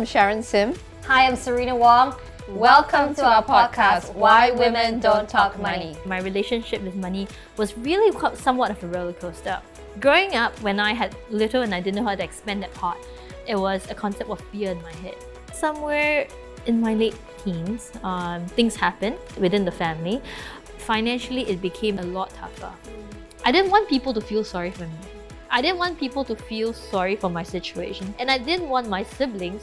Sharon Sim. Hi, I'm Serena Wong. Welcome to our podcast, Why Women Don't Talk Money. My relationship with money was really somewhat of a roller coaster. Growing up, when I had little and I didn't know how to expand that part, it was a concept of fear in my head. Somewhere in my late teens, things happened within the family. Financially, it became a lot tougher. I didn't want people to feel sorry for me. I didn't want people to feel sorry for my situation. And I didn't want my siblings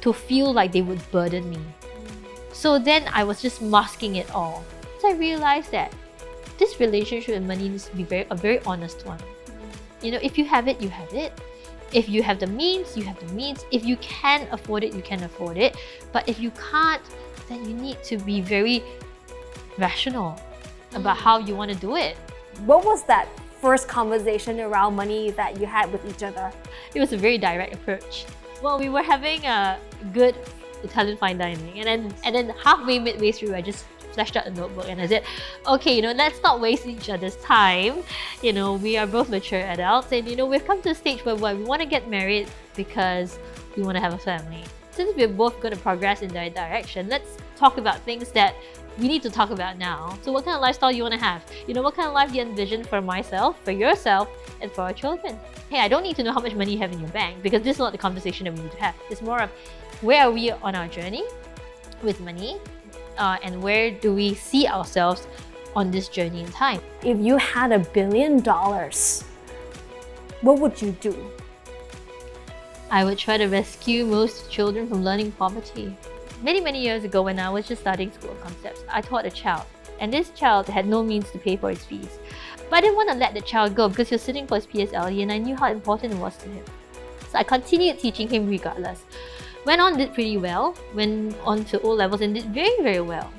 to feel like they would burden me. So then I was just masking it all. So I realized that this relationship with money needs to be a very honest one. You know, if you have it, you have it. If you have the means, you have the means. If you can afford it, you can afford it. But if you can't, then you need to be very rational about how you want to do it. What was that first conversation around money that you had with each other? It was a very direct approach. Well, we were having a good Italian fine dining, and then halfway, midway through, I just flashed out a notebook and I said, okay, let's not waste each other's time. We are both mature adults, and we've come to a stage where we want to get married because we want to have a family. Since we're both going to progress in that direction, let's talk about things that we need to talk about now. So what kind of lifestyle you want to have? What kind of life do you envision for myself, for yourself, and for our children? Hey, I don't need to know how much money you have in your bank, because this is not the conversation that we need to have. It's more of where are we on our journey with money, and where do we see ourselves on this journey in time? If you had $1 billion, what would you do? I would try to rescue most children from learning poverty. Many years ago, when I was just starting School of Concepts, I taught a child, and this child had no means to pay for his fees. But I didn't want to let the child go because he was sitting for his PSLE, and I knew how important it was to him. So I continued teaching him regardless. Went on, did pretty well, went on to O levels and did very well.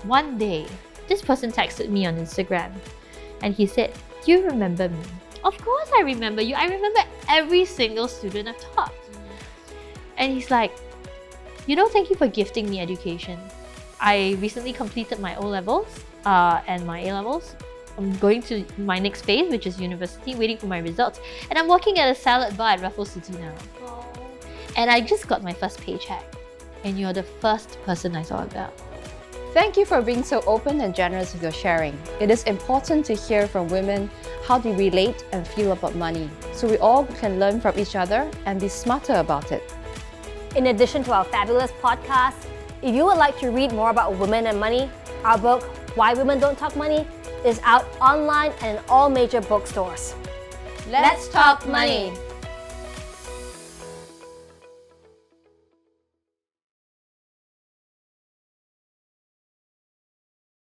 One day, this person texted me on Instagram, and he said, "Do you remember me?" Of course I remember you. I remember every single student I've taught. And he's like, thank you for gifting me education. I recently completed my O levels and my A levels. I'm going to my next phase, which is university, waiting for my results. And I'm working at a salad bar at Raffles City now. And I just got my first paycheck. And you're the first person I thought about. Thank you for being so open and generous with your sharing. It is important to hear from women how they relate and feel about money, so we all can learn from each other and be smarter about it. In addition to our fabulous podcast, if you would like to read more about women and money, our book, Why Women Don't Talk Money, is out online and in all major bookstores. Let's talk money!